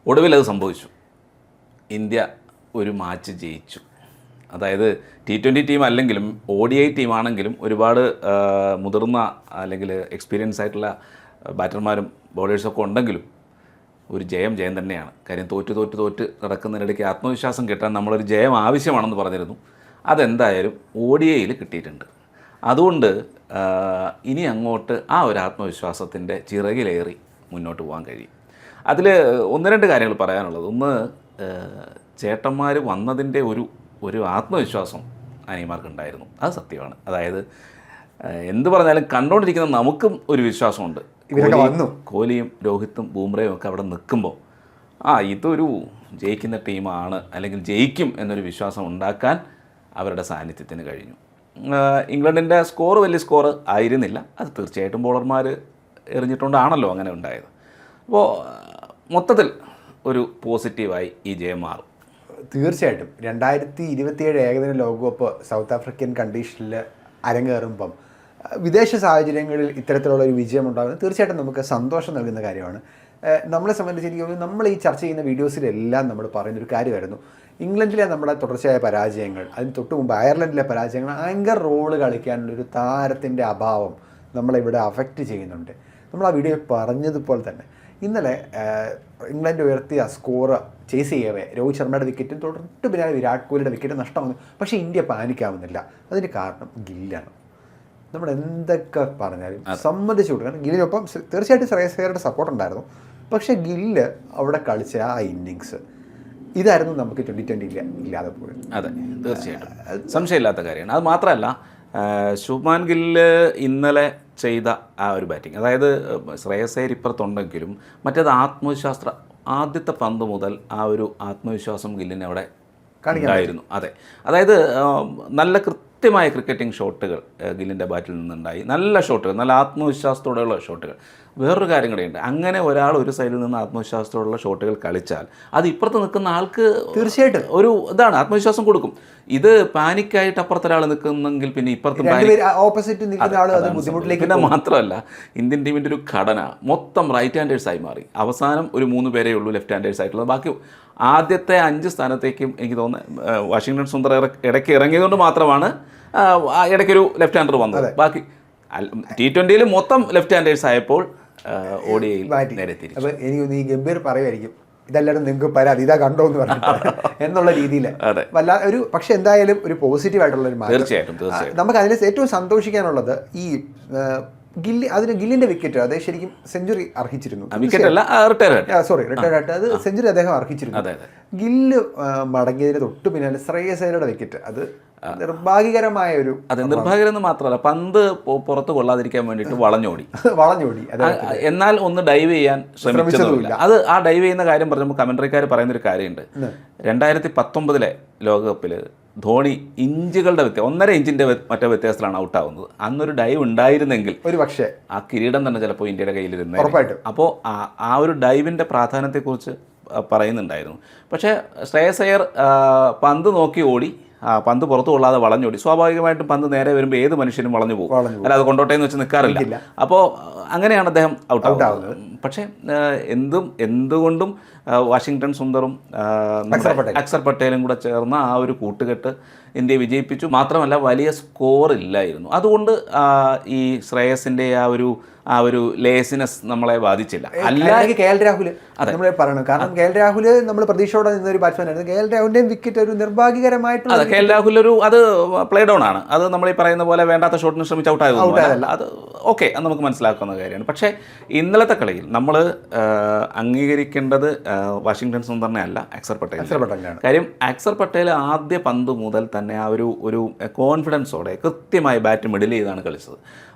ഒടുവിൽ അത് സംഭവിച്ചു. ഇന്ത്യ ഒരു മാച്ച് ജയിച്ചു. അതായത് T20 ടീം അല്ലെങ്കിലും ODI ടീമാണെങ്കിലും ഒരുപാട് മുതിർന്ന അല്ലെങ്കിൽ എക്സ്പീരിയൻസ് ആയിട്ടുള്ള ബാറ്റർമാരും ബോളേഴ്സൊക്കെ ഉണ്ടെങ്കിലും ഒരു ജയം തന്നെയാണ്. കാര്യം തോറ്റ് നടക്കുന്നതിനിടയ്ക്ക് ആത്മവിശ്വാസം കിട്ടാൻ നമ്മളൊരു ജയം ആവശ്യമാണെന്ന് പറഞ്ഞിരുന്നു. അതെന്തായാലും ODIയിൽ കിട്ടിയിട്ടുണ്ട്. അതുകൊണ്ട് ഇനി അങ്ങോട്ട് ആ ഒരു ആത്മവിശ്വാസത്തിൻ്റെ ചിറകിലേറി മുന്നോട്ട് പോകാൻ കഴിയും. അതിൽ ഒന്ന് രണ്ട് കാര്യങ്ങൾ പറയാനുള്ളത്. ഒന്ന്, ചേട്ടന്മാർ വന്നതിൻ്റെ ഒരു ആത്മവിശ്വാസം അനിയന്മാർക്കുണ്ടായിരുന്നു. അത് സത്യമാണ്. അതായത് എന്ത് പറഞ്ഞാലും കണ്ടുകൊണ്ടിരിക്കുന്ന നമുക്കും ഒരു വിശ്വാസമുണ്ട്. കോഹ്ലിയും രോഹിത്തും ബൂംറയും ഒക്കെ അവിടെ നിൽക്കുമ്പോൾ ഇതൊരു ജയിക്കുന്ന ടീമാണ് അല്ലെങ്കിൽ ജയിക്കും എന്നൊരു വിശ്വാസം ഉണ്ടാക്കാൻ അവരുടെ സാന്നിധ്യത്തിന് കഴിഞ്ഞു. ഇംഗ്ലണ്ടിൻ്റെ സ്കോർ വലിയ സ്കോർ ആയിരുന്നില്ല. അത് തീർച്ചയായിട്ടും ബോളർമാർ എറിഞ്ഞിട്ടുണ്ടാണല്ലോ അങ്ങനെ ഉണ്ടായത്. അപ്പോൾ മൊത്തത്തിൽ ഒരു പോസിറ്റീവായി ഈ ജയം മാറും. തീർച്ചയായിട്ടും 2027 ഏകദിന ലോകകപ്പ് സൗത്ത് ആഫ്രിക്കൻ കണ്ടീഷനിൽ അരങ്ങേറുമ്പം വിദേശ സാഹചര്യങ്ങളിൽ ഇത്തരത്തിലുള്ള ഒരു വിജയം ഉണ്ടാകുന്നത് തീർച്ചയായിട്ടും നമുക്ക് സന്തോഷം നൽകുന്ന കാര്യമാണ്. നമ്മളെ സംബന്ധിച്ചിരിക്കും നമ്മൾ ഈ ചർച്ച ചെയ്യുന്ന വീഡിയോസിലെല്ലാം നമ്മൾ പറയുന്നൊരു കാര്യമായിരുന്നു, ഇംഗ്ലണ്ടിലെ നമ്മുടെ തുടർച്ചയായ പരാജയങ്ങൾ, അതിന് തൊട്ട് മുമ്പ് അയർലൻഡിലെ പരാജയങ്ങൾ, ആങ്കർ റോള് കളിക്കാനുള്ളൊരു താരത്തിൻ്റെ അഭാവം നമ്മളിവിടെ അഫക്റ്റ് ചെയ്യുന്നുണ്ട്. നമ്മൾ ആ വീഡിയോയിൽ പറഞ്ഞതുപോലെ തന്നെ ഇന്നലെ ഇംഗ്ലണ്ട് ഉയർത്തിയ സ്കോർ ചേസ് ചെയ്യവേ രോഹിത് ശർമ്മയുടെ വിക്കറ്റും തൊട്ട് പിന്നാലെ വിരാട് കോഹ്ലിയുടെ വിക്കറ്റ് നഷ്ടമാകുന്നു. പക്ഷേ ഇന്ത്യ പാനിക്കാവുന്നില്ല. അതിന് കാരണം ഗില്ലാണ്. നമ്മൾ എന്തൊക്കെ പറഞ്ഞാലും സമ്മതിച്ചു കൊടുക്കണം. ഗില്ലിനൊപ്പം തീർച്ചയായിട്ടും ശ്രേയസ് അയ്യരുടെ സപ്പോർട്ട് ഉണ്ടായിരുന്നു. പക്ഷേ ഗില്ല് അവിടെ കളിച്ച ആ ഇന്നിങ്സ് ഇതായിരുന്നു നമുക്ക് 2020 ഇല്ലാതെ പോയത്. അതെ, തീർച്ചയായിട്ടും സംശയമില്ലാത്ത കാര്യമാണ്. അത് മാത്രമല്ല, ശുഭ്മാൻ ഗില്ല് ഇന്നലെ ചെയ്ത ആ ഒരു ബാറ്റിംഗ്, അതായത് ശ്രേയസ് അയ്യർ ഇപ്പുറത്തുണ്ടെങ്കിലും മറ്റേത് ആദ്യത്തെ പന്ത് മുതൽ ആ ഒരു ആത്മവിശ്വാസം ഗില്ലിനെ അവിടെ ഉണ്ടായിരുന്നു. അതെ, അതായത് നല്ല കൃത്യമായ ക്രിക്കറ്റിംഗ് ഷോട്ടുകൾ ഗില്ലിൻ്റെ ബാറ്റിൽ നിന്നുണ്ടായി. നല്ല ഷോട്ടുകൾ, നല്ല ആത്മവിശ്വാസത്തോടെയുള്ള ഷോട്ടുകൾ. വേറൊരു കാര്യം കൂടെയുണ്ട്, അങ്ങനെ ഒരാൾ ഒരു സൈഡിൽ നിന്ന് ആത്മവിശ്വാസത്തോടുള്ള ഷോട്ടുകൾ കളിച്ചാൽ അത് ഇപ്പുറത്ത് നിൽക്കുന്ന ആൾക്ക് തീർച്ചയായിട്ടും ഒരു ഇതാണ്, ആത്മവിശ്വാസം കൊടുക്കും. ഇത് പാനിക്കായിട്ട് അപ്പുറത്തൊരാൾ നിൽക്കുന്നെങ്കിൽ പിന്നെ ഓപ്പോസിറ്റ് നിൽക്കുന്ന ആൾ അത് ബുദ്ധിമുട്ടിലേക്ക്. പിന്നെ മാത്രമല്ല, ഇന്ത്യൻ ടീമിൻ്റെ ഒരു ഘടന മൊത്തം റൈറ്റ് ഹാൻഡേഴ്സായി മാറി. അവസാനം ഒരു 3 പേരേ ഉള്ളൂ ലെഫ്റ്റ് ഹാൻഡേഴ്സ് ആയിട്ടുള്ളത്. ബാക്കി ആദ്യത്തെ 5 സ്ഥാനത്തേക്കും എനിക്ക് തോന്നുന്നത് വാഷിങ്ടൺ സുന്ദർ ഇടയ്ക്ക് ഇറങ്ങിയതുകൊണ്ട് മാത്രമാണ് ഇടയ്ക്കൊരു ലെഫ്റ്റ് ഹാൻഡർ വന്നത്. ബാക്കി T20 മൊത്തം ലെഫ്റ്റ് ഹാൻഡേഴ്സ് ആയപ്പോൾ ODIയിൽ നേരെ തിരിച്ചു. അപ്പോൾ എനിക്ക് ഈ ഗംഭീർ പറയുമായിരിക്കും, ഇതെല്ലാവരും നിങ്ങൾക്ക് പരാതി ഇതാ കണ്ടോ എന്ന് പറഞ്ഞിട്ട് എന്നുള്ള രീതിയിൽ ഒരു പക്ഷെ എന്തായാലും ഒരു പോസിറ്റീവായിട്ടുള്ള ഒരു മാറ്റം. തീർച്ചയായിട്ടും നമുക്ക് അതിൽ ഏറ്റവും സന്തോഷിക്കാനുള്ളത് ഈ ഗില്ലിന്റെ വിക്കറ്റ് അത് ശരിക്കും സെഞ്ചുറി അർഹിച്ചിരുന്നു. റിട്ടയർഡ് അത് സെഞ്ചുറി അദ്ദേഹം അർഹിച്ചിരുന്നു. ഗില്ല് മടങ്ങിയതിന് തൊട്ട് പിന്നാലെ ശ്രേയസ് അയ്യരുടെ വിക്കറ്റ് അത് നിർഭാഗ്യകരമായ ഒരു നിർഭാഗ്യകരം മാത്രമല്ല, പന്ത് പുറത്ത് കൊള്ളാതിരിക്കാൻ വേണ്ടിയിട്ട് വളഞ്ഞോടി. എന്നാൽ ഒന്ന് ഡൈവ് ചെയ്യാൻ ശ്രമിച്ചതുമില്ല. അത് ആ ഡൈവ് ചെയ്യുന്ന കാര്യം പറഞ്ഞപ്പോൾ കമന്ററിക്കാർ പറയുന്നൊരു കാര്യമുണ്ട്. 2019 ലോകകപ്പിൽ ധോണി ഇഞ്ചുകളുടെ 1.5 ഇഞ്ചിൻ്റെ മറ്റേ വ്യത്യാസത്തിലാണ് ഔട്ടാവുന്നത്. അന്നൊരു ഡൈവ് ഉണ്ടായിരുന്നെങ്കിൽ ഒരു പക്ഷേ ആ കിരീടം തന്നെ ചിലപ്പോൾ ഇന്ത്യയുടെ കയ്യിലിരുന്നു. അപ്പോൾ ആ ഒരു ഡൈവിൻ്റെ പ്രാധാന്യത്തെക്കുറിച്ച് പറയുന്നുണ്ടായിരുന്നു. പക്ഷേ ശ്രേയസ് അയ്യർ പന്ത് നോക്കി ഓടി, പന്ത് പുറത്തു കൊള്ളാതെ വളഞ്ഞോടി. സ്വാഭാവികമായിട്ടും പന്ത് നേരെ വരുമ്പോൾ ഏത് മനുഷ്യനും വളഞ്ഞു പോകും, അല്ല അത് കൊണ്ടോട്ടെ എന്ന് വെച്ച് നിൽക്കാറില്ല. അപ്പോൾ അങ്ങനെയാണ് അദ്ദേഹം ഔട്ടാവുന്നത്. പക്ഷേ എന്തുകൊണ്ടും വാഷിങ്ടൺ സുന്ദറും അക്സർ പട്ടേലും കൂടെ ചേർന്ന ആ ഒരു കൂട്ടുകെട്ട് ഇന്ത്യയെ വിജയിപ്പിച്ചു. മാത്രമല്ല വലിയ സ്കോർ ഇല്ലായിരുന്നു. അതുകൊണ്ട് ഈ ശ്രേയസിൻ്റെ ആ ഒരു ലേസിനെസ് നമ്മളെ ബാധിച്ചില്ല. അല്ലെങ്കിൽ KL രാഹുൽ നമ്മൾ പറയണം, കാരണം KL രാഹുൽ നമ്മൾ പ്രതീക്ഷയോടെ നിന്നൊരു ബാറ്റ്സ്മാൻ ആയിരുന്നു. KL രാഹുലിൻ്റെയും വിക്കറ്റ് ഒരു നിർഭാഗ്യകരമായിട്ടുള്ള KL രാഹുൽ അത് പ്ലേ ഡൗൺ ആണ്. അത് നമ്മൾ ഈ പറയുന്ന പോലെ വേണ്ടാത്ത ഷോട്ടിന് ശ്രമിച്ച് ഔട്ടായതല്ല. അത് ഓക്കെ, അത് നമുക്ക് മനസ്സിലാക്കുന്ന കാര്യമാണ്. പക്ഷേ ഇന്നലത്തെ കളിയിൽ നമ്മൾ അംഗീകരിക്കേണ്ടത് വാഷിങ്ടൺ സുന്ദറിനെ അല്ല, അക്സർ പട്ടേലാണ്. കാര്യം അക്സർ പട്ടേൽ ആദ്യ പന്ത് മുതൽ തന്നെ ആ ഒരു കോൺഫിഡൻസോടെ കൃത്യമായി ബാറ്റ് മിഡിൽ ചെയ്താണ് കളിച്ചത്.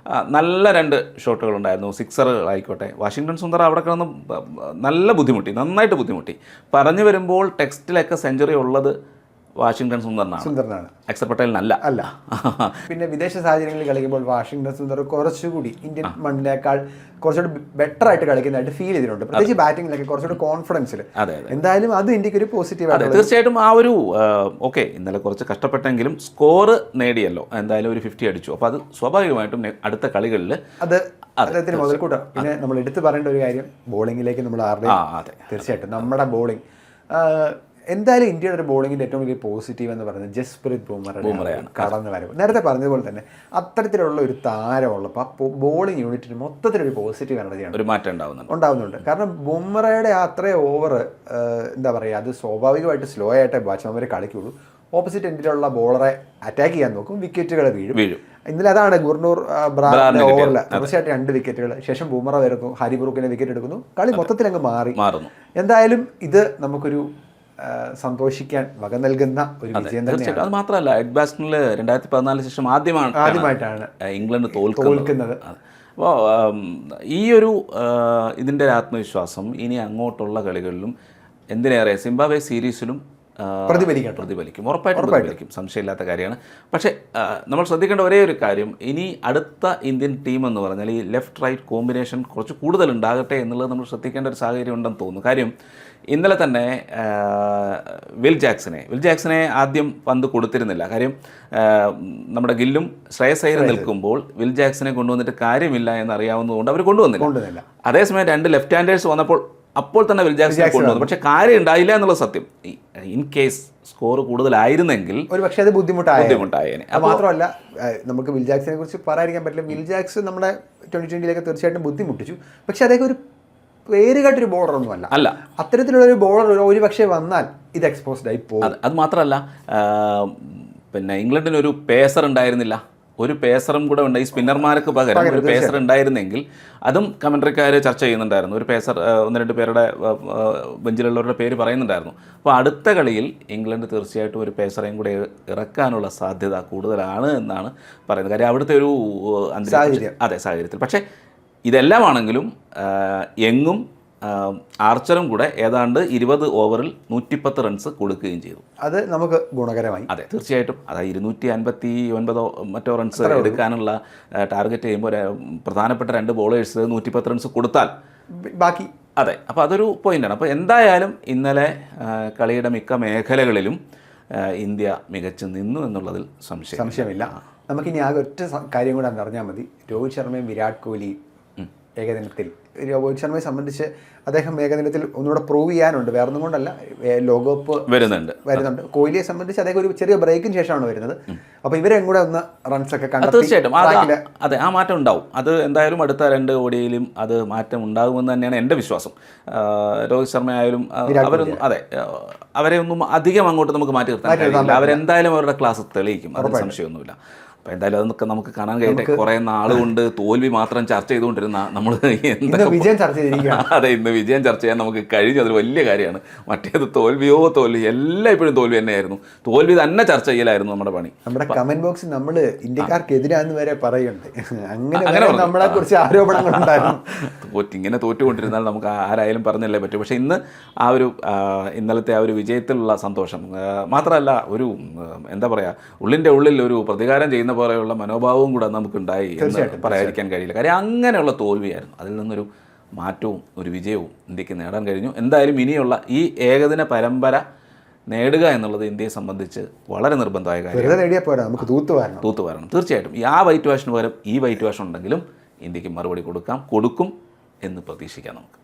നല്ല 2 ഷോട്ടുകളുണ്ടായിരുന്നു, സിക്സറുകളായിക്കോട്ടെ. വാഷിങ്ടൺ സുന്ദർ അവിടെ കിടന്ന് നന്നായിട്ട് ബുദ്ധിമുട്ടി. പറഞ്ഞു വരുമ്പോൾ ടെക്സ്റ്റിലൊക്കെ സെഞ്ചുറി ഉള്ളത് വാഷിങ്ടൺ സുന്ദറിനാണ്, അക്സർ പട്ടേലിനല്ല. പിന്നെ വിദേശ സാഹചര്യങ്ങളിൽ കളിക്കുമ്പോൾ വാഷിങ്ടൺ സുന്ദർ കുറച്ചുകൂടി ഇന്ത്യൻ മണ്ണിനേക്കാൾ കുറച്ചുകൂടി ബെറ്റർ ആയിട്ട് കളിക്കുന്നതായിട്ട് ഫീൽ ചെയ്തിട്ടുണ്ട്, പ്രത്യേകിച്ച് ബാറ്റിങ്ങിലൊക്കെ കുറച്ചുകൂടി കോൺഫിഡൻസിൽ. എന്തായാലും അത് ഇന്ത്യക്ക് ഒരു പോസിറ്റീവാണ്. തീർച്ചയായിട്ടും ആ ഒരു ഓക്കെ, ഇന്നലെ കുറച്ച് കഷ്ടപ്പെട്ടെങ്കിലും സ്കോർ നേടിയല്ലോ, എന്തായാലും ഒരു 50 അടിച്ചു. അപ്പോൾ അത് സ്വാഭാവികമായിട്ടും അടുത്ത കളികളിൽ അദ്ദേഹത്തിന് മുതൽക്കൂട്ടാണ്. പിന്നെ നമ്മൾ എടുത്തു പറയേണ്ട ഒരു കാര്യം, ബോളിങ്ങിലേക്ക് നമ്മൾ അതെ തീർച്ചയായിട്ടും നമ്മുടെ ബോളിംഗ് എന്തായാലും ഇന്ത്യയുടെ ഒരു ബോളിങ്ങിൻ്റെ ഏറ്റവും വലിയ പോസിറ്റീവ് എന്ന് പറയുന്നത് ജസ്പ്രീത് ബുംറയാണ് കടന്നു വരവ്. നേരത്തെ പറഞ്ഞതുപോലെ തന്നെ അത്തരത്തിലുള്ള ഒരു താരമുള്ളപ്പോൾ ആ ബോളിംഗ് യൂണിറ്റിന് മൊത്തത്തിലൊരു പോസിറ്റീവ് എനർജിയാണ് ഒരു മാറ്റം ഉണ്ടാവുന്നുണ്ട്. കാരണം ബുംറയുടെ അത്രയും ഓവർ എന്താ പറയുക, അത് സ്വാഭാവികമായിട്ട് സ്ലോ ആയിട്ടേ ബാറ്റ്സ്മാൻമാരെ കളിക്കുള്ളൂ. ഓപ്പോസിറ്റ് എൻഡിലുള്ള ബോളറെ അറ്റാക്ക് ചെയ്യാൻ നോക്കും, വിക്കറ്റുകൾ വീഴും. ഇന്നലെ അതാണ് ഗുർനൂർ ബ്രാഡിന്റെ ഓവറിൽ തീർച്ചയായിട്ടും 2 വിക്കറ്റുകൾ. ശേഷം ബുംറ വരുന്നു, ഹരിബ്രൂക്കിനെ വിക്കറ്റ് എടുക്കുന്നു, കളി മൊത്തത്തിൽ അങ്ങ് മാറുന്നു. എന്തായാലും ഇത് നമുക്കൊരു സന്തോഷിക്കാൻ വക നൽകുന്ന ഒരു വിജയം തന്നെയാണ്. അത് മാത്രമല്ല, എഡ്ബാസ്റ്റണിൽ 2014 ശേഷം ആദ്യമായിട്ടാണ് ഇംഗ്ലണ്ട് തോൽക്കുന്നത്. അപ്പോൾ ഈ ഒരു ഇതിൻ്റെ ആത്മവിശ്വാസം ഇനി അങ്ങോട്ടുള്ള കളികളിലും എന്തിനേറെ സിംബാബ്വെ സീരീസിലും പ്രതിഫലിക്കും, ഉറപ്പായിട്ടും പ്രതിഫലിക്കും, സംശയമില്ലാത്ത കാര്യമാണ്. പക്ഷേ നമ്മൾ ശ്രദ്ധിക്കേണ്ട ഒരേ ഒരു കാര്യം, ഇനി അടുത്ത ഇന്ത്യൻ ടീം എന്ന് പറഞ്ഞാൽ ഈ ലെഫ്റ്റ് റൈറ്റ് കോമ്പിനേഷൻ കുറച്ച് കൂടുതൽ ഉണ്ടാകട്ടെ എന്നുള്ളത് നമ്മൾ ശ്രദ്ധിക്കേണ്ട ഒരു സാഹചര്യം ഉണ്ടെന്ന് തോന്നുന്നു. കാര്യം ഇന്നലെ തന്നെ വിൽ ജാക്സനെ ആദ്യം പന്ത് കൊടുത്തിരുന്നില്ല. കാര്യം നമ്മുടെ ഗില്ലും ശ്രേയസ് അയ്യരും നിൽക്കുമ്പോൾ വിൽ ജാക്സനെ കൊണ്ടുവന്നിട്ട് കാര്യമില്ല എന്നറിയാവുന്നതുകൊണ്ട് അവർ കൊണ്ടുവന്നില്ല. അതേസമയം 2 ലെഫ്റ്റ് ഹാൻഡേഴ്സ് വന്നപ്പോൾ അപ്പോൾ തന്നെ വിൽ ജാക്സനെ കൊണ്ടുവന്നു. പക്ഷേ കാര്യം ഉണ്ടായില്ല എന്നുള്ള സത്യം. ഇൻ കേസ് സ്കോർ കൂടുതലായിരുന്നെങ്കിൽ ഒരു പക്ഷേ അത് ബുദ്ധിമുട്ടായേനെ. അത് മാത്രമല്ല, നമുക്ക് വിൽ ജാക്സനെ കുറിച്ച് പറയാതിരിക്കാൻ പറ്റില്ല. വിൽ ജാക്സൺ നമ്മുടെ 2020 തീർച്ചയായിട്ടും ബുദ്ധിമുട്ടിച്ചു. പക്ഷേ അദ്ദേഹം ഒരു പേരുകേട്ടൊരു ബോളറൊന്നും അല്ല. അത്തരത്തിലുള്ളൊരു ബോളർ ഒരു പക്ഷേ വന്നാൽ ഇത് എക്സ്പോസ്ഡ് ആയി പോകും. അത് മാത്രമല്ല, പിന്നെ ഇംഗ്ലണ്ടിന് ഒരു പേസർ ഉണ്ടായിരുന്നില്ല. ഒരു പേസറും കൂടെ ഉണ്ട്. ഈ സ്പിന്നർമാർക്ക് പകരം ഒരു പേസർ ഉണ്ടായിരുന്നെങ്കിൽ അതും കമൻട്രിക്കാർ ചർച്ച ചെയ്യുന്നുണ്ടായിരുന്നു. ഒരു പേസർ 1-2 പേരുടെ ബെഞ്ചിലുള്ളവരുടെ പേര് പറയുന്നുണ്ടായിരുന്നു. അപ്പോൾ അടുത്ത കളിയിൽ ഇംഗ്ലണ്ട് തീർച്ചയായിട്ടും ഒരു പേസറേയും കൂടെ ഇറക്കാനുള്ള സാധ്യത കൂടുതലാണ് എന്നാണ് പറയുന്നത്. കാര്യം അവിടുത്തെ ഒരു സാഹചര്യത്തിൽ. പക്ഷേ ഇതെല്ലാമാണെങ്കിലും എങ്ങും ആർച്ചറും കൂടെ ഏതാണ്ട് 20 ഓവറിൽ 110 റൺസ് കൊടുക്കുകയും ചെയ്തു. അത് നമുക്ക് ഗുണകരമായി. അതെ, തീർച്ചയായിട്ടും. അതായത് 259 മറ്റോ റൺസ് എടുക്കാനുള്ള ടാർഗറ്റ് ചെയ്യുമ്പോൾ പ്രധാനപ്പെട്ട 2 ബോളേഴ്സ് 110 റൺസ് കൊടുത്താൽ ബാക്കി. അതെ, അപ്പോൾ അതൊരു പോയിൻ്റാണ്. അപ്പോൾ എന്തായാലും ഇന്നലെ കളിയുടെ മിക്ക മേഖലകളിലും ഇന്ത്യ മികച്ചു നിന്നു എന്നുള്ളതിൽ സംശയമില്ല. നമുക്കിനി ആകെ ഒറ്റ കാര്യം കൂടെ അറിഞ്ഞാൽ മതി. രോഹിത് ശർമ്മയും വിരാട് കോഹ്ലി ഏകദിനത്തിൽ, രോഹിത് ശർമ്മയെ സംബന്ധിച്ച് അദ്ദേഹം ഏകദിനത്തിൽ ഒന്നുകൂടെ പ്രൂവ് ചെയ്യാനുണ്ട്. വേറെ ഒന്നും കൊണ്ടല്ല, ലോകകപ്പ് വരുന്നുണ്ട്. കോഹ്ലിയെ സംബന്ധിച്ച് അദ്ദേഹം ഒരു ചെറിയ ബ്രേക്കിന് ശേഷമാണ് വരുന്നത്. അപ്പോൾ ഇവരെയും കൂടെ ഒന്ന് റൺസൊക്കെ കണ്ടെത്തി തീർച്ചയായിട്ടും അതെ, ആ മാറ്റം ഉണ്ടാവും. അത് എന്തായാലും അടുത്ത 2 ഓഡിയിലും അത് മാറ്റം ഉണ്ടാകുമെന്ന് തന്നെയാണ് എൻ്റെ വിശ്വാസം. രോഹിത് ശർമ്മ ആയാലും അവരൊന്നും അവരെ ഒന്നും അധികം അങ്ങോട്ട് നമുക്ക് മാറ്റി നിർത്താൻ കഴിയില്ല. അവരെന്തായാലും അവരുടെ ക്ലാസ് തെളിയിക്കും, അതിന് സംശയമൊന്നുമില്ല. അപ്പോൾ എന്തായാലും അതൊക്കെ നമുക്ക് കാണാൻ കഴിയട്ടെ. കുറേ നാളുകൊണ്ട് തോൽവി മാത്രം ചർച്ച ചെയ്തുകൊണ്ടിരുന്ന നമ്മൾ വിജയം ചർച്ച ചെയ്തിരിക്കുകയാണ്. അതെ, ഇന്ന് വിജയം ചർച്ച ചെയ്യാൻ നമുക്ക് കഴിഞ്ഞു. അതൊരു വലിയ കാര്യമാണ്. മറ്റേത് തോൽവി എല്ലായ്പ്പോഴും തോൽവി തന്നെയായിരുന്നു. തോൽവി തന്നെ ചർച്ച ചെയ്യലായിരുന്നു നമ്മുടെ പണി. നമ്മുടെ കമന്റ് ബോക്സിൽ നമ്മൾ ഇന്ത്യക്കാർക്കെതിരാന്ന് വരെ പറയുന്നുണ്ട്. അങ്ങനെ നമ്മളെ കുറിച്ച് ആരോപണങ്ങൾ ഉണ്ടായിരുന്നു. ഇങ്ങനെ തോറ്റുകൊണ്ടിരുന്നാൽ നമുക്ക് ആരായാലും പറഞ്ഞല്ലേ പറ്റൂ. പക്ഷേ ഇന്ന് ആ ഒരു ഇന്നലത്തെ ആ ഒരു വിജയത്തിലുള്ള സന്തോഷം മാത്രമല്ല, ഒരു എന്താ പറയുക, ഉള്ളിൻ്റെ ഉള്ളിൽ ഒരു പ്രതികാരം ചെയ്യുന്ന പോലെയുള്ള മനോഭാവവും കൂടെ നമുക്കുണ്ടായി എന്ന് പറയാതിരിക്കാൻ കഴിയില്ല. കാര്യം അങ്ങനെയുള്ള തോൽവിയായിരുന്നു. അതിൽ നിന്നൊരു മാറ്റവും ഒരു വിജയവും ഇന്ത്യക്ക് നേടാൻ കഴിഞ്ഞു. എന്തായാലും ഇനിയുള്ള ഈ ഏകദിന പരമ്പര നേടുക എന്നുള്ളത് ഇന്ത്യയെ സംബന്ധിച്ച് വളരെ നിർബന്ധമായ കാര്യമാണ്. നമുക്ക് തൂത്ത് വരണം. തീർച്ചയായിട്ടും ആ വൈറ്റ് വാഷിന് പകരം ഈ വൈറ്റ് വാഷ് ഉണ്ടെങ്കിലും ഇന്ത്യക്ക് മറുപടി കൊടുക്കും എന്ന് പ്രതീക്ഷിക്കാം നമുക്ക്.